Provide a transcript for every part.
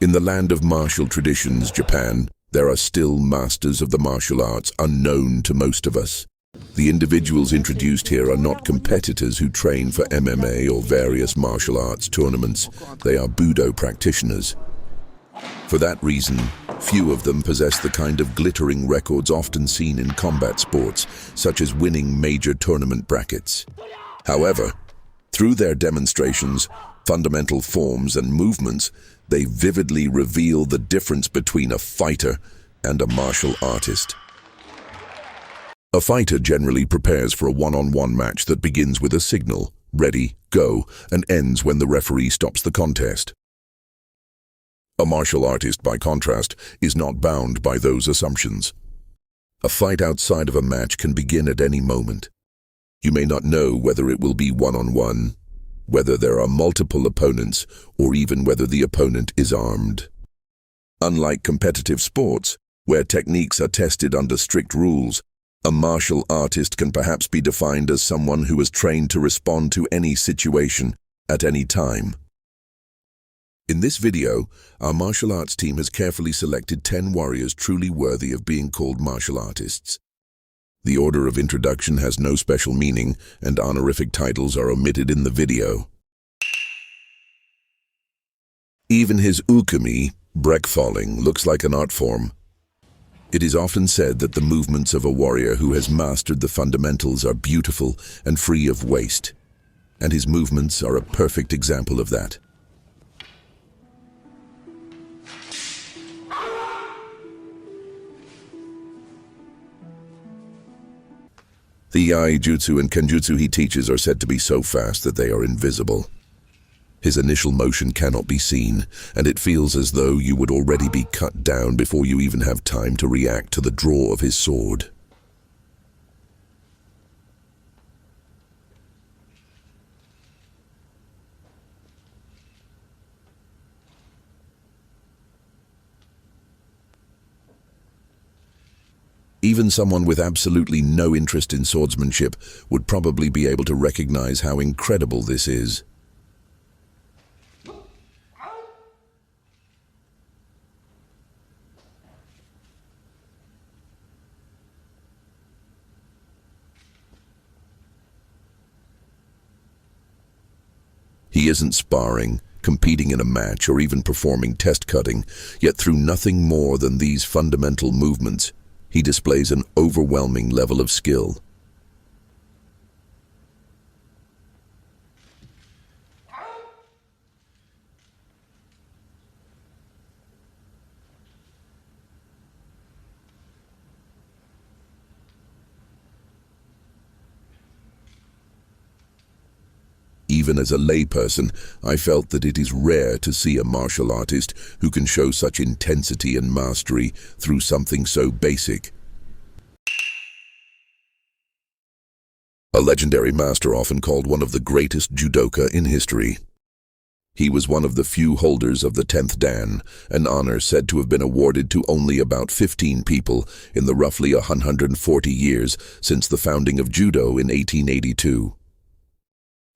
In the land of martial traditions, Japan, there are still masters of the martial arts unknown to most of us. The individuals introduced here are not competitors who train for MMA or various martial arts tournaments. They are Budo practitioners. For that reason, few of them possess the kind of glittering records often seen in combat sports, such as winning major tournament brackets. However, through their demonstrations, fundamental forms and movements, they vividly reveal the difference between a fighter and a martial artist. A fighter generally prepares for a one-on-one match that begins with a signal, ready, go, and ends when the referee stops the contest. A martial artist, by contrast, is not bound by those assumptions. A fight outside of a match can begin at any moment. You may not know whether it will be one-on-one, whether there are multiple opponents, or even whether the opponent is armed. Unlike competitive sports, where techniques are tested under strict rules, a martial artist can perhaps be defined as someone who is trained to respond to any situation at any time. In this video, our martial arts team has carefully selected 10 warriors truly worthy of being called martial artists. The order of introduction has no special meaning, and honorific titles are omitted in the video. Even his ukemi, break-falling, looks like an art form. It is often said that the movements of a warrior who has mastered the fundamentals are beautiful and free of waste, and his movements are a perfect example of that. The Iaijutsu and Kenjutsu he teaches are said to be so fast that they are invisible. His initial motion cannot be seen, and it feels as though you would already be cut down before you even have time to react to the draw of his sword. Even someone with absolutely no interest in swordsmanship would probably be able to recognize how incredible this is. He isn't sparring, competing in a match, or even performing test cutting, yet through nothing more than these fundamental movements, he displays an overwhelming level of skill. Even as a layperson, I felt that it is rare to see a martial artist who can show such intensity and mastery through something so basic. A legendary master often called one of the greatest judoka in history. He was one of the few holders of the 10th Dan, an honor said to have been awarded to only about 15 people in the roughly 140 years since the founding of Judo in 1882.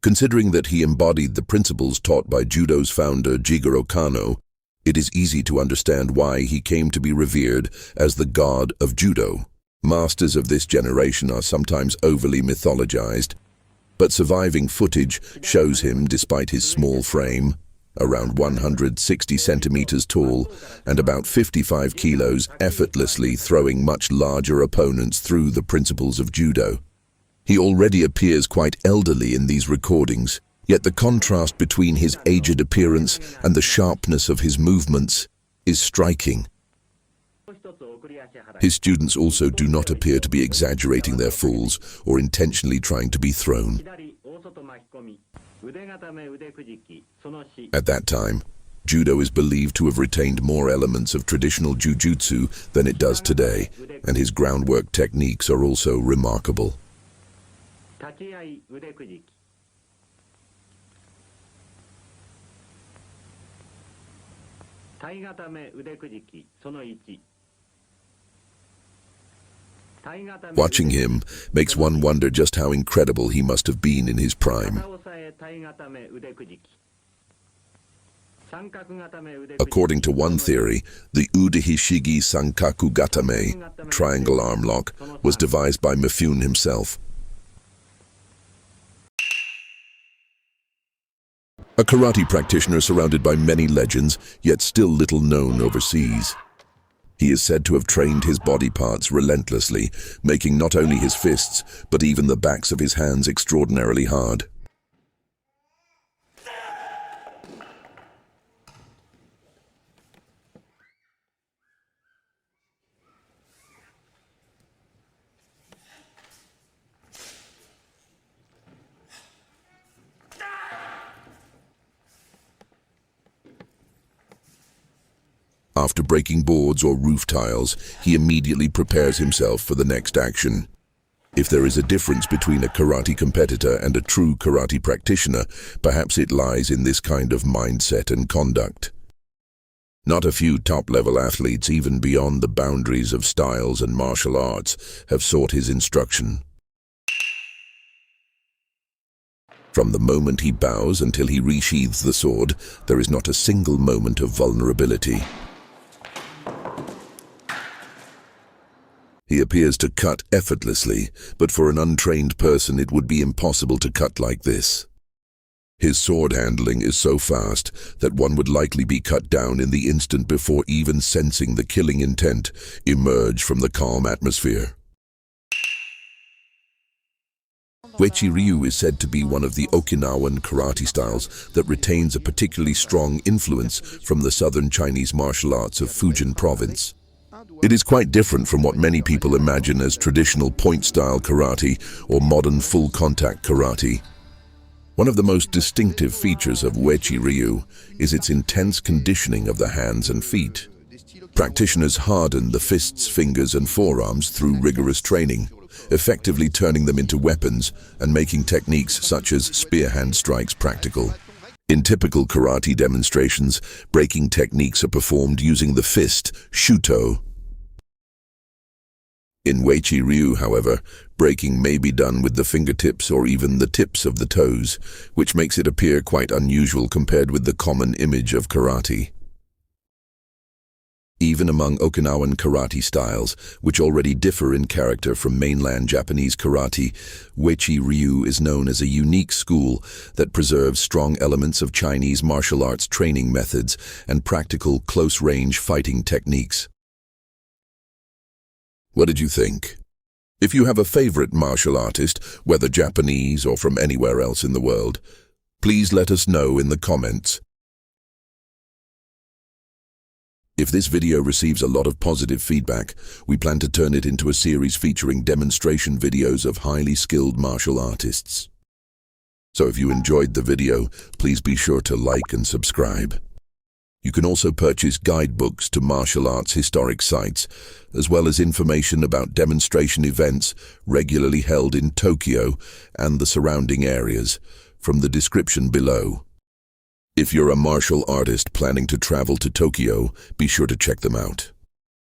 Considering that he embodied the principles taught by Judo's founder Jigoro Kano, it is easy to understand why he came to be revered as the god of Judo. Masters of this generation are sometimes overly mythologized, but surviving footage shows him, despite his small frame, around 160 centimeters tall and about 55 kilos, effortlessly throwing much larger opponents through the principles of Judo. He already appears quite elderly in these recordings, yet the contrast between his aged appearance and the sharpness of his movements is striking. His students also do not appear to be exaggerating their falls or intentionally trying to be thrown. At that time, Judo is believed to have retained more elements of traditional jujutsu than it does today, and his groundwork techniques are also remarkable. Watching him makes one wonder just how incredible he must have been in his prime. According to one theory, the Udehishigi Sankaku Gatame, triangle arm lock, was devised by Mifune himself. A karate practitioner surrounded by many legends, yet still little known overseas. He is said to have trained his body parts relentlessly, making not only his fists, but even the backs of his hands extraordinarily hard. After breaking boards or roof tiles, he immediately prepares himself for the next action. If there is a difference between a karate competitor and a true karate practitioner, perhaps it lies in this kind of mindset and conduct. Not a few top-level athletes, even beyond the boundaries of styles and martial arts, have sought his instruction. From the moment he bows until he resheathes the sword, there is not a single moment of vulnerability. He appears to cut effortlessly, but for an untrained person it would be impossible to cut like this. His sword handling is so fast that one would likely be cut down in the instant before even sensing the killing intent emerge from the calm atmosphere. Uechi-ryu is said to be one of the Okinawan karate styles that retains a particularly strong influence from the southern Chinese martial arts of Fujian province. It is quite different from what many people imagine as traditional point-style karate or modern full-contact karate. One of the most distinctive features of Uechi-ryu is its intense conditioning of the hands and feet. Practitioners harden the fists, fingers, and forearms through rigorous training, effectively turning them into weapons and making techniques such as spear hand strikes practical. In typical karate demonstrations, breaking techniques are performed using the fist, shuto. In Uechi-ryu, however, breaking may be done with the fingertips or even the tips of the toes, which makes it appear quite unusual compared with the common image of karate. Even among Okinawan karate styles, which already differ in character from mainland Japanese karate, Uechi-ryu is known as a unique school that preserves strong elements of Chinese martial arts training methods and practical close-range fighting techniques. What did you think? If you have a favorite martial artist, whether Japanese or from anywhere else in the world, please let us know in the comments. If this video receives a lot of positive feedback, we plan to turn it into a series featuring demonstration videos of highly skilled martial artists. So if you enjoyed the video, please be sure to like and subscribe. You can also purchase guidebooks to martial arts historic sites, as well as information about demonstration events regularly held in Tokyo and the surrounding areas, from the description below. If you're a martial artist planning to travel to Tokyo, be sure to check them out.